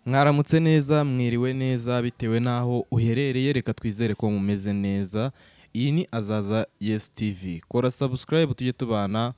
Mwaramutse neza, mwiriwe neza bitewe n'aho uherereye, reka twizere ko mumeze neza. Iyi ni Azaza Yes TV. Kora subscribe tujye tubana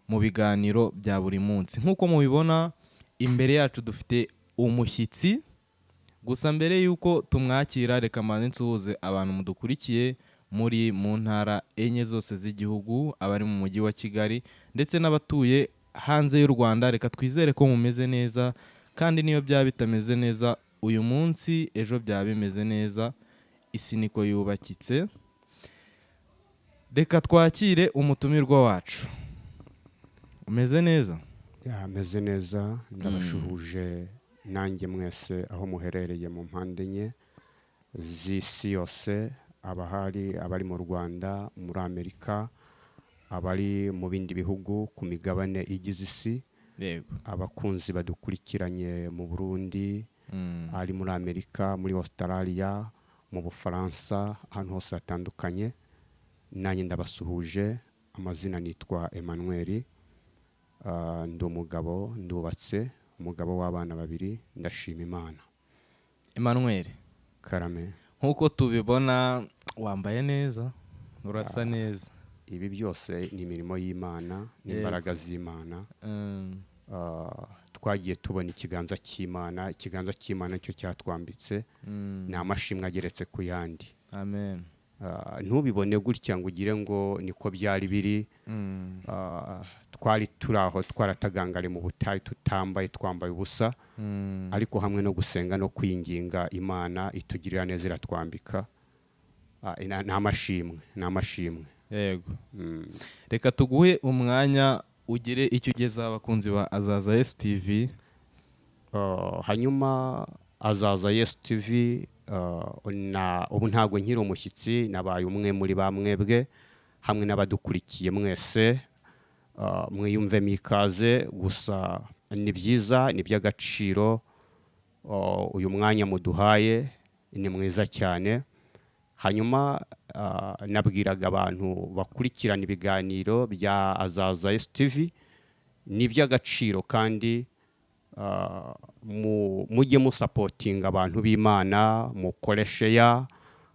mu biganiro bya buri munsi. Nk'uko mubibona, imbere yacu dufite umushyitsi. Gusa mbere y'uko tumwakira, reka mbanze nsuhuze abantu mudukurikiye muri mu ntara enye zose z'igihugu, abari mu mujyi wa Kigali ndetse n'abatuye hanze y'u Rwanda. Reka twizere ko mumeze neza, kandi niyo byaba bitameze neza uyu munsi, ejo byaba bimeze neza. Isi niko yubakitse. Reka twakire umutumirwa wacu. Umeze neza? Ameze neza, ndabashuhuje nanjye mwese aho muherereye mu mpande enye z'isi yose, abari mu Rwanda, muri Amerika, abari mu bindi bihugu ku migabane igize isi, Yego. abakunzi badukurikiranye mu Burundi, ari muri Amerika, muri Australia, mu Bufaransa, ahantu hose hatandukanye. Nanjye ndabasuhuje, amazina nitwa Emmanuel, ndi umugabo, ndubatse, umugabo w'abana 2, ndashima Imana. Emmanuel, Karame. nk'uko tubibona wambaye neza, urasa neza. Ibi byose ni imirimo y'Imana, n'imbaraga z'Imana. Twagiye tubona ikiganza cy'Imana cyo cyatwambitse, ni amashimwe ageretse ku yandi. Amen. Ntubibone gutya ngo ugire ngo niko byari biri. Twari turaho twaratagangare mu butayu, twambaye ubusa, ariko hamwe no gusenga no kwinginga Imana itugirira neza, iratwambika. Ni amashimwe. Yego. Reka tuguhe umwanya ugire icyo ugeza abakunzi ba Azaza Yes TV. Hanyuma Azaza Yes TV, ubu ntabwo nkiri umushyitsi, nabaye umwe muri ba mwebwe, hamwe n'abadukurikiye mwese. Mwiyumvemo ikaze, gusa ni byiza, ni by'agaciro. Uyu mwanya muduhaye ni mwiza cyane. Hanyuma nabwiraga abantu bakurikirana ibiganiro bya Azaza Yes TV, ni by'agaciro, kandi mujye musapotinga abantu b'Imana, mukore share,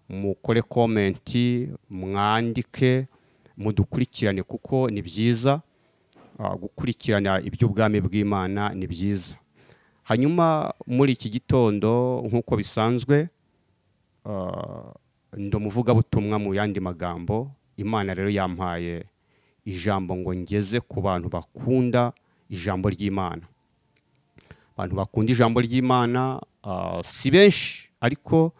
mukore comment, mwandike, mudukurikirane, kuko ni byiza. Gukurikirana iby'ubwami bw'Imana ni byiza. Hanyuma muri iki gitondo, nk'uko bisanzwe, ndi umuvugabutumwa mu yandi magambo. Imana rero yampaye ijambo ngo ngeze ku bantu bakunda ijambo ry'Imana. Abantu bakunda ijambo ry'Imana si benshi, ariko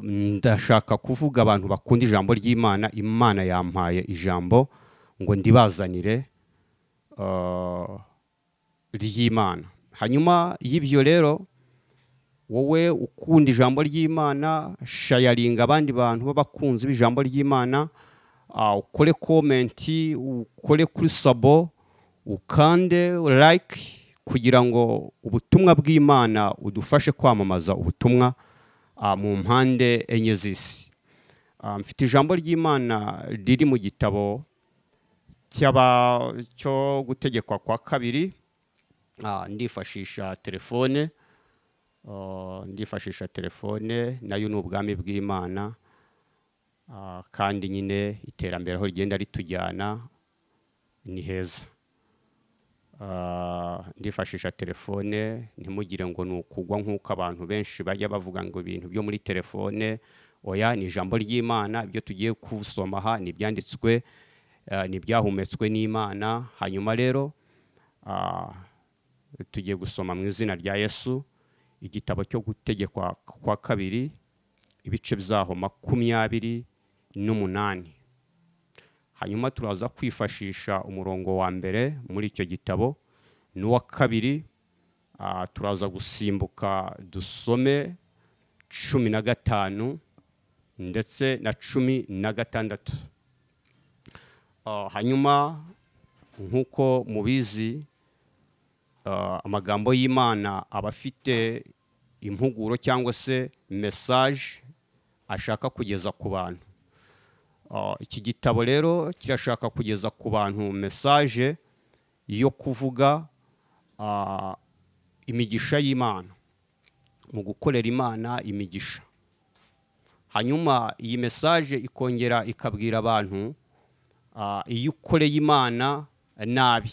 ndashaka kuvuga abantu bakunda ijambo ry'Imana. Imana yampaye ijambo ngo ndibazanire ry'Imana. Hanyuma y'ibyo rero, wowe ukunda ijambo ry'Imana, shayaringa abandi bantu b'abakunzi b'ijambo ry'Imana, ukore comment, ukore kuri sabo, ukande like, kugira ngo ubutumwa bw'Imana udufashe kwamamaza ubutumwa mu mpande enye z'isi. Mfite ijambo ry'Imana riri mu gitabo cyo gutegekwa kwa 2. Ndifashisha telefone, nayo ni ubwami bw'Imana, kandi nyine iterambere aho rigenda ritujyana ni heza. Ndifashisha telefone, ntimugire ngo ni ukugwa nk'uko abantu benshi bajya bavuga ngo ibintu byo muri telefone. Oya, ni ijambo ry'Imana. Ibyo tugiye kusoma aha ni ibyanditswe, ni ibyahumetswe n'Imana. Hanyuma rero tugiye gusoma mu izina rya Yesu, igitabo cyo gutegekwa kwa 2, ibice byaho 28. Hanyuma turaza kwifashisha umurongo wa mbere muri icyo gitabo, n'uwa 2. Turaza gusimbuka dusome 15 ndetse na 16. Hanyuma nk'uko mubizi, amagambo y'Imana aba afite impuguro cyangwa se message ashaka kugeza ku bantu. Iki gitabo rero kirashaka kugeza ku bantu message yo kuvuga imigisha y'Imana, mu gukorera Imana imigisha. Hanyuma iyi message ikongera ikabwira abantu iyo ukoreye Imana nabi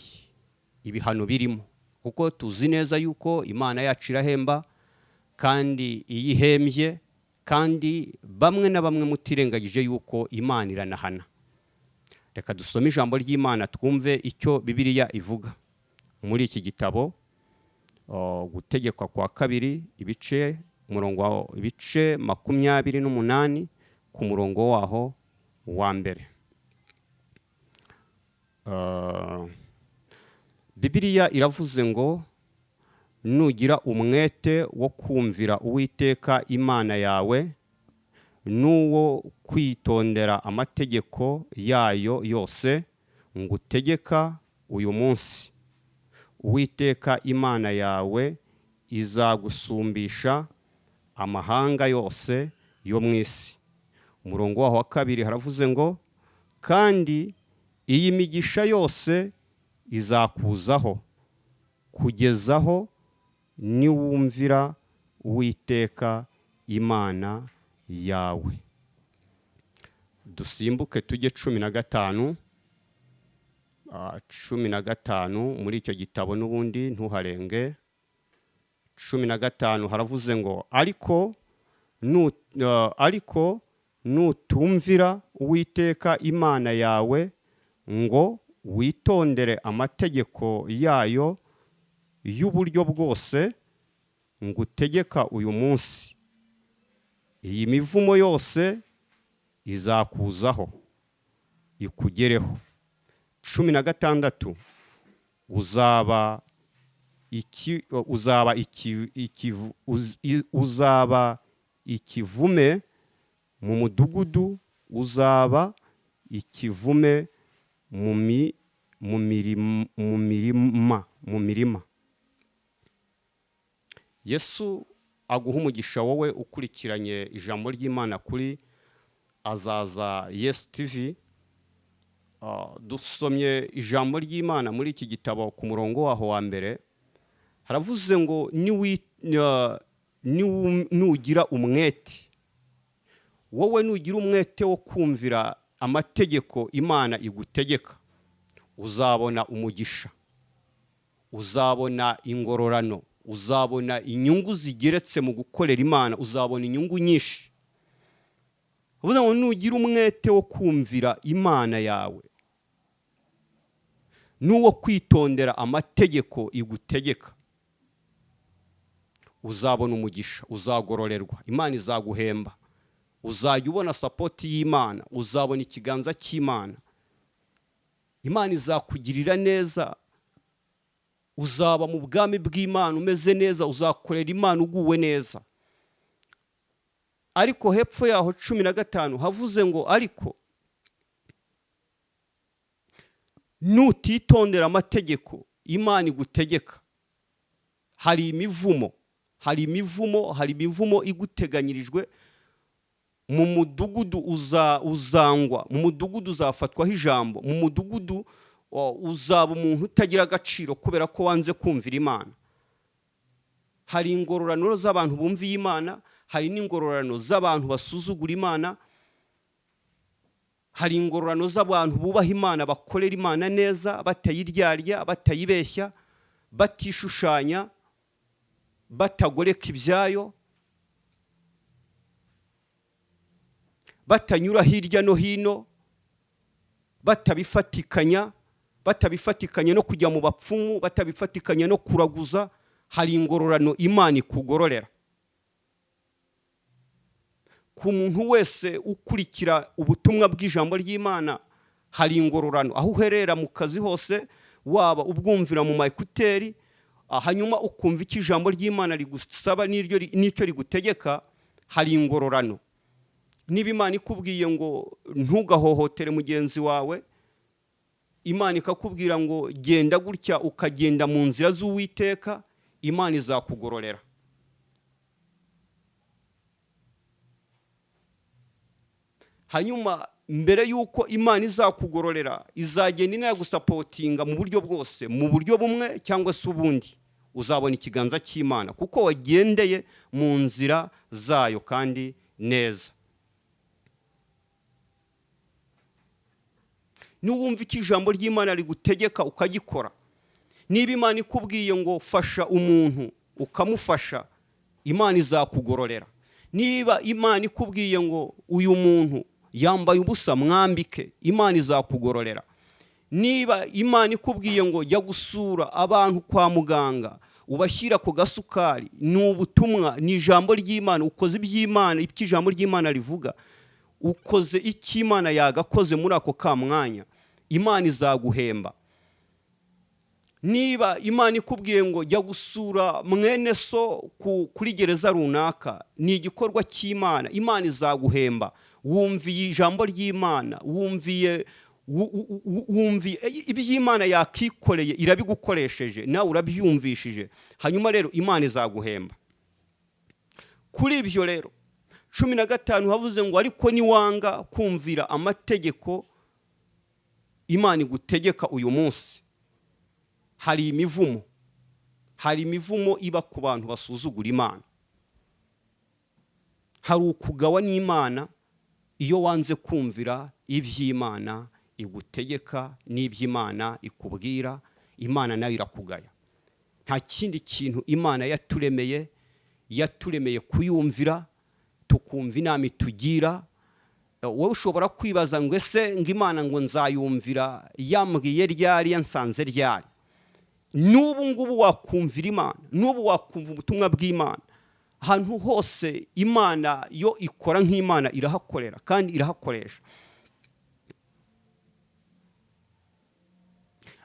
ibihano birimo, kuko tuzi neza yuko Imana yacu irahemba kandi iyihembye, kandi bamwe na bamwe mutirengagije yuko Imana iranahana. Reka dusome ijambo ry'Imana twumve icyo Bibiliya ivuga muri iki gitabo Gutegekwa kwa kabiri ibice 28 ku murongo waho wa mbere. Bibiliya iravuze ngo nugira umwete wo kumvira Uwiteka Imana yawe n'uwo kwitondera amategeko yayo yose ngutegeka uyu munsi, Uwiteka Imana yawe izagusumbisha amahanga yose yo mu isi. Umurongo waho wa kabiri haravuze ngo kandi iyi migisha yose izakuzaho kugezaho niwumvira Uwiteka Imana yawe. Dusimbuke tujye 15 muri icyo gitabo n'ubundi ntuharenge. 15 haravuze ngo ariko nutumvira Uwiteka Imana yawe ngo witondere amategeko yayo y'uburyo bwose ngutegeka uyu munsi, iyi mivumo yose izakuzaho ikugereho. 16 uzaba ikivume mu mudugudu, uzaba ikivume mu mirima. Yesu aguha umugisha wowe ukurikiranye ijambo ry'Imana kuri Azaza Yes TV. Dusomye ijambo ry'Imana muri iki gitabo ku murongo waho wa mbere, haravuze ngo nugira umwete, wowe nugira umwete wo kumvira amategeko Imana igutegeka, uzabona umugisha, uzabona ingororano, uzabona inyungu zigeretse mu gukorera Imana, uzabona inyungu nyinshi. Uvuga ngo nugira umwete wo kumvira Imana yawe n'uwo kwitondera amategeko igutegeka, uzabona umugisha, uzagororerwa, Imana izaguhemba, uzajya ubona support y'Imana, uzabona ikiganza cy'Imana, Imana izakugirira neza, uzaba mu bwami bw'Imana umeze neza, uzakorera Imana uguwe neza. Ariko hepfo yaho 15 havuze ngo ariko nutitondera amategeko Imana igutegeka, hari imivumo iguteganyirijwe. Mu mudugudu uzangwa, mu mudugudu uzafatwaho ijambo, mu mudugudu uzaba umuntu utagira agaciro kubera ko wanze kumvira Imana. Hari ingororano z'abantu bumviye Imana, hari n'ingororano z'abantu basuzugura Imana, hari ingororano z'abantu bubaha Imana, bakorera Imana neza, batayiryarya, batayibeshya, batishushanya, batagoreka ibyayo, batanyura hirya no hino, batabifatikanya no kujya mu bapfumu, batabifatikanya no kuraguza. Hari ingororano Imana ikugororera. Ku muntu wese ukurikira ubutumwa bw'ijambo ry'Imana, hari ingororano aho uherera mu kazi hose, waba ubwumvira mu maekuteri, hanyuma ukumva iki ijambo ry'Imana rigusaba n'icyo rigutegeka, hari ingororano. Niba Imana ikubwiye ngo ntugahohotere mugenzi wawe, Imana ikakubwira ngo genda gutya ukagenda mu nzira z'Uwiteka, Imana izakugororera. Hanyuma mbere yuko Imana izakugororera, izagenda inagusapotinga mu buryo bwose, mu buryo bumwe cyangwa se ubundi. uzabona ikiganza cy'Imana kuko wagendeye mu nzira zayo kandi neza. Nuwumva iki ijambo ry'Imana rigutegeka ukagikora, niba Imana ikubwiye ngo fasha umuntu ukamufasha, Imana izakugororera. Niba Imana ikubwiye ngo uyu muntu yambaye ubusa mwambike, Imana izakugororera. Niba Imana ikubwiye ngo jya gusura abantu kwa muganga ubashyira ku gasukari, ni ubutumwa, ni ijambo ry'Imana, ukoze iby'Imana, ibyo ijambo ry'Imana rivuga, ukoze icyo Imana yagakoze muri ako ka mwanya, Imana izaguhemba. Niba Imana ikubwiye ngo jya gusura mwene so kuri gereza runaka, ni igikorwa cy'Imana, Imana izaguhemba. Wumviye ijambo ry'Imana, wumviye iby'Imana yakikoreye, irabigukoresheje, nawe urabyumvishije, hanyuma rero Imana izaguhemba. Kuri ibyo rero 15 havuze ngo ariko niwanga kumvira amategeko Imana igutegeka uyu munsi, hari imivumo iba ku bantu basuzugura Imana. Hari ukugawa n'Imana iyo wanze kumvira iby'Imana igutegeka n'iby'Imana ikubwira, Imana nayo irakugaya. Nta kindi kintu Imana yaturemeye kuyumvira, tukumva inama itugira. Wowe ushobora kwibaza ngo ese ngo Imana ngo nzayumvira yambwiye ryari, yansanze ryari? N'ubu ngubu wakumvira Imana, n'ubu wakumva ubutumwa bw'Imana. Ahantu hose Imana yo ikora nk'Imana irahakorera kandi irahakoresha.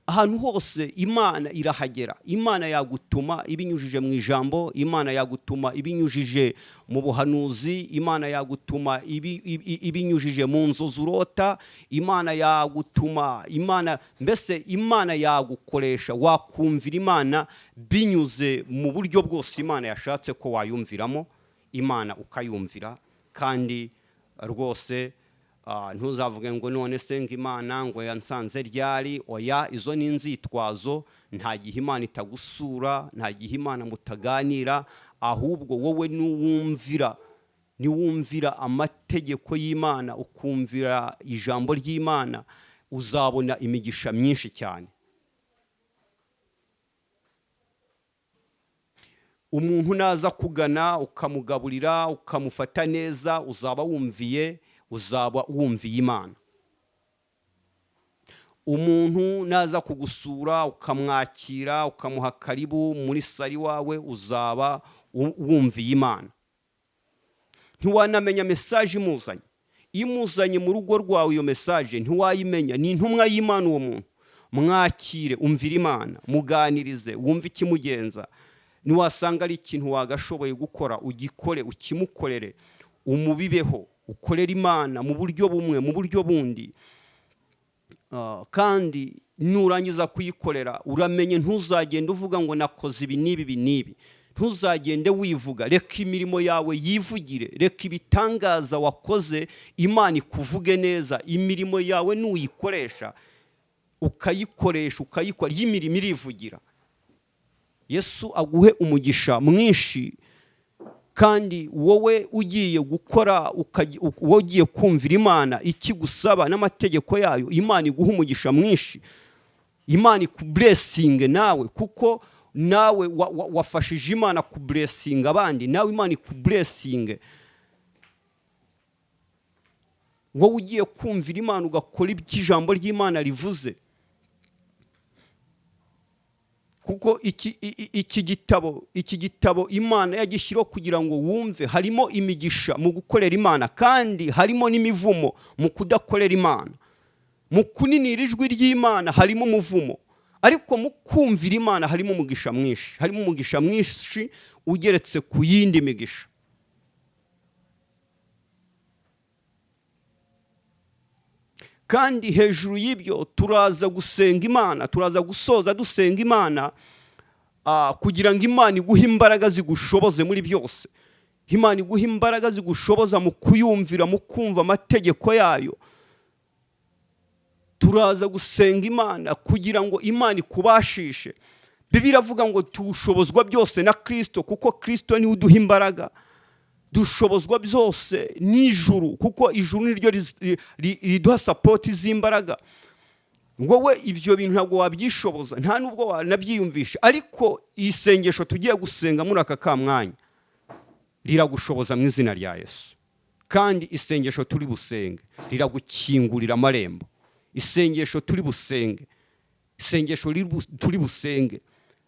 Ahantu hose Imana irahagera. Imana yagutuma ibinyujije mu ijambo, Imana yagutuma ibinyujije mu buhanuzi, Imana yagutuma ibinyujije mu nzozi urota, Imana yagutuma, mbese Imana yagukoresha. Wakumvira Imana binyuze mu buryo bwose Imana yashatse ko wayumviramo, Imana ukayumvira. Kandi rwose ntuzavuge ngo none se ngo Imana ngo yansanze ryari. Oya, izo ni inzitwazo. Nta gihe Imana itagusura, nta gihe Imana mutaganira, ahubwo wowe niwumvira amategeko y'Imana, ukumvira ijambo ry'Imana, uzabona imigisha myinshi cyane. Umuntu naza kugana ukamugaburira, ukamufata neza, uzaba wumviye Imana. Umuntu naza kugusura ukamwakira, ukamuha karibu muri sari wawe, uzaba wumviye Imana. Ntiwanamenya message imuzanye mu rugo rwawe. Iyo message ntiwayimenya, ni intumwa y'Imana uwo muntu. Mwakire, umvira Imana, muganirize, wumve ikimugenza. Niwasanga ari ikintu wagashoboye gukora, ugikore, ukimukorere, umubibeho, ukorera Imana mu buryo bumwe, mu buryo bundi. Kandi nurangiza kuyikorera uramenye, ntuzagende uvuga ngo nakoze ibi n'ibi. Ntuzagende wivuga, reka imirimo yawe yivugire, reka ibitangaza wakoze Imana ikuvuge neza. Imirimo yawe nuyikoresha, ukayikora, y'imirimo irivugira. Yesu aguhe umugisha mwinshi. Kandi wowe ugiye gukora, ugiye kumvira Imana ikigusaba n'amategeko yayo, Imana iguha umugisha mwinshi. Imana ikublessinge nawe, kuko nawe wafashije Imana kublessinga abandi, nawe Imana ikublessinge. Wowe ugiye kumvira Imana ugakora iby'ijambo ry'Imana rivuze. Kuko iki gitabo Imana yagishyiraho kugira ngo wumve. Harimo imigisha mu gukorera Imana, kandi harimo n'imivumo mu kudakorera Imana. Mu kuninira ijwi ry'Imana harimo umuvumo, ariko mu kumvira Imana harimo umugisha mwinshi. Harimo umugisha mwinshi ugeretse ku yindi migisha. Kandi hejuru y'ibyo turaza gusenga Imana, turaza gusoza dusenga Imana, kugira ngo Imana iguhe imbaraga zigushoboze muri byose. Imana iguhe imbaraga zigushoboza mu kuyumvira, mu kumva amategeko yayo. Turaza gusenga Imana kugira ngo Imana ikubashishe. Bibiliya iravuga ngo tushobozwa byose na Kristo, kuko Kristo niwe uduha imbaraga. Dushobozwa byose n'ijuru, kuko ijuru niryo riduha sapoti z'imbaraga. Wowe ibyo bintu ntabwo wabyishoboza, nta nubwo wanabyiyumvisha, ariko isengesho tugiye gusenga muri aka kamwanya riragushoboza mu izina rya Yesu. Kandi isengesho turi busenge riragukingurira amarembo. Isengesho turi busenge, isengesho turi busenge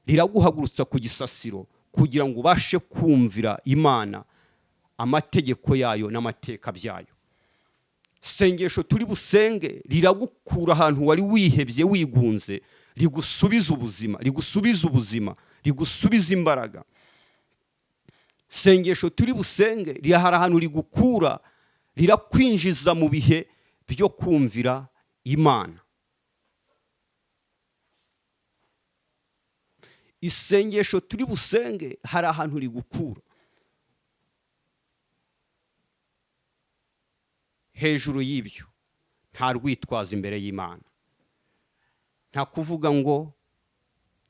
riraguhagurutsa ku gisasiro kugira ngo ubashe kumvira Imana amategeko yayo n'amateka byayo. Isengesho turi busenge riragukura ahantu wari wihebye wigunze, rigusubiza ubuzima, rigusubiza ubuzima, rigusubiza imbaraga. Isengesho turi busenge rihari ahantu rigukura, rirakwinjiza mu bihe byo kumvira Imana. Isengesho turi busenge hari ahantu rigukura. Hejuru y'ibyo nta rwitwaza imbere y'Imana, nta kuvuga ngo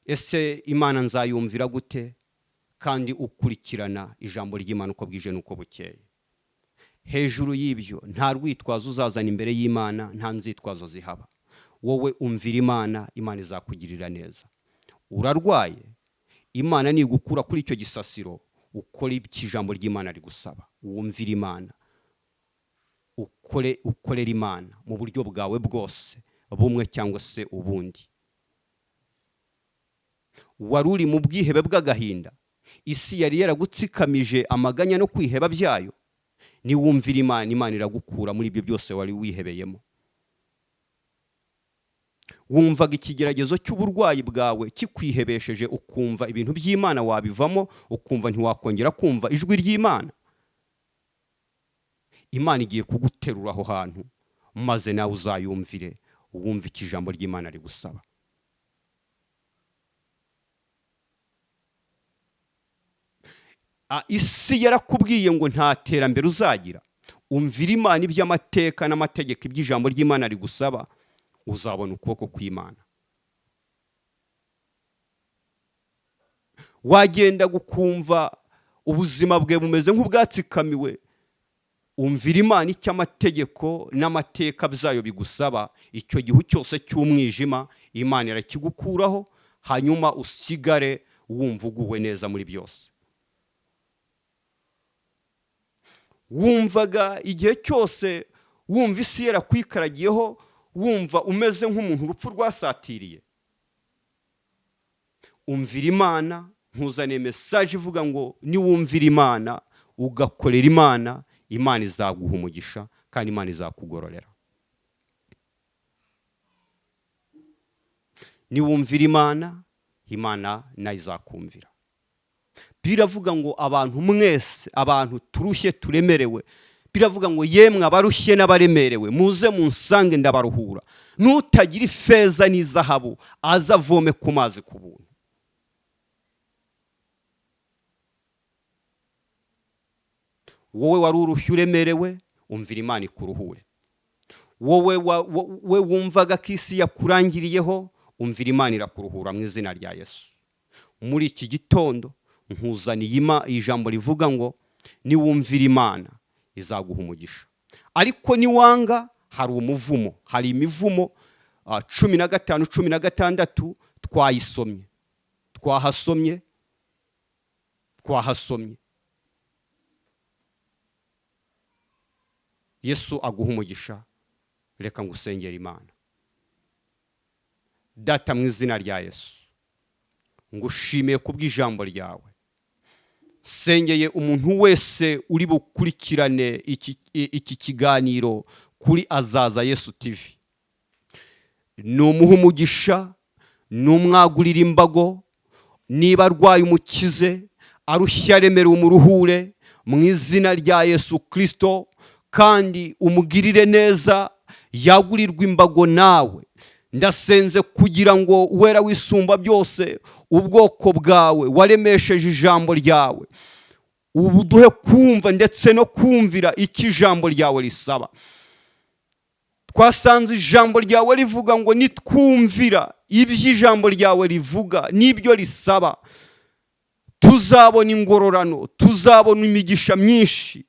ese Imana nzayumvira gute, kandi ukurikirana ijambo ry'Imana uko bwije n'uko bukeye. Hejuru y'ibyo nta rwitwazo uzazana imbere y'Imana, nta nzitwazo zihaba. Wowe umvira Imana, Imana izakugirira neza. Urarwaye, Imana nigukura kuri icyo gisasiro, ukore ijambo ry'Imana rigusaba. Wumvira Imana, ukorera Imana mu buryo bwawe bwose, bumwe cyangwa se ubundi. Wari uri mu bwihebe bw'agahinda, isi yari yaragutsikamije amaganya no kwiheba byayo, niwumvira Imana, Imana iragukura muri ibyo byose wari wihebeyemo. Wumvaga ikigeragezo cy'uburwayi bwawe kikwihebesheje, ukumva ibintu by'Imana wabivamo, ukumva ntiwakongera kumva ijwi ry'Imana. Imana igiye kuguterura aho hantu, maze nawe uzayumvire, wumve ijambo ry'Imana rigusaba. Isi yarakubwiye ngo nta terambere uzagira. Umvira Imana iby'amateka n'amategeko iby'ijambo ry'Imana rigusaba, uzabona ukuboko kw'Imana. Wagenda gukumva ubuzima bwe bumeze nk'ubwatsikamiwe, umvira Imana icyo amategeko n'amateka byayo bigusaba. Icyo gihu cyose cy'umwijima Imana irakigukuraho, hanyuma usigare wumva uguwe neza muri byose. Wumvaga igihe cyose wumva isi yarakwikaragiyeho, wumva umeze nk'umuntu urupfu rwasatiriye. Umvira Imana, nkuzaniye mesaje ivuga ngo niwumvira Imana ugakorera Imana, Imana izaguha umugisha kandi Imana izakugororera. Niwumvira Imana, Imana nayo izakumvira. Biravuga ngo abantu mwese, abantu turushye turemerewe, biravuga ngo yemwe abarushye n'abaremerewe, muze munsange ndabaruhura. Nutagira ifeza n'izahabu, azavome ku mazi ku buntu. Wowe wari urushye uremerewe, umvira Imana ikuruhure. Wowe wumvaga ko isi yakurangiriyeho, umvira Imana irakuruhura mu izina rya Yesu. Muri iki gitondo nkuzaniye ijambo rivuga ngo niwumvira Imana izaguha umugisha. Ariko niwanga, hari umuvumo, hari imivumo 15, 16 twahasomye. Yesu aguha umugisha. Reka ngusengera Imana. Data, mu izina rya Yesu, ngushimiye kubw'ijambo ryawe. Sengeye umuntu wese uri bukurikirane iki kiganiro kuri Azaza Yesu TV. Numuha umugisha, numwagurira imbago, niba arwaye umukize, arushya aremere umuruhure mu izina rya Yesu Kristo, kandi umugirire neza, yagurirwa imbago nawe. Ndasenze kugira ngo uwera wisumba byose, ubwoko bwawe waremesheje ijambo ryawe, ubuduhe kumva ndetse no kumvira iki ijambo ryawe risaba. twasanze ijambo ryawe rivuga ngo nitwumvira iby'ijambo ryawe rivuga n'ibyo risaba tuzabona ingororano, tuzabona imigisha myinshi.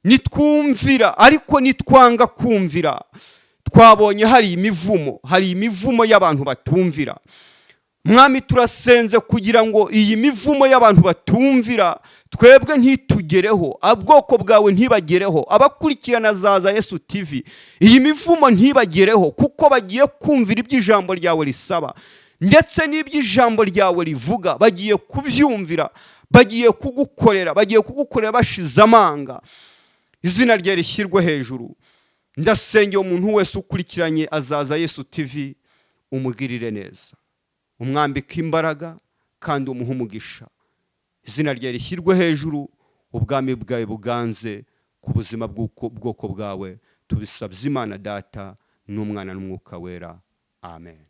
Nitwumvira, ariko nitwanga kumvira twabonye hari imivumo y'abantu batumvira. Mwami, turasenze kugira ngo iyi mivumo y'abantu batumvira twebwe ntitugereho, ubwoko bwawe ntibagereho, abakurikirana Zaza Yesu TV iyi mivumo ntibagereho, kuko bagiye kumvira iby'ijambo ryawe risaba ndetse n'iby'ijambo ryawe rivuga. Bagiye kubyumvira, bagiye kugukorera bashize amanga. Izina rye rishyirwe hejuru. Ndasengera umuntu wese ukurikiranye Azaza Yesu TV, umugirire neza, umwambike imbaraga kandi umuhe umugisha. Izina rye rishyirwe hejuru, ubwami bwawe buganze ku buzima bw'ubwoko bwawe. Tubisabye Imana Data n'Umwana n'Umwuka Wera. Amen.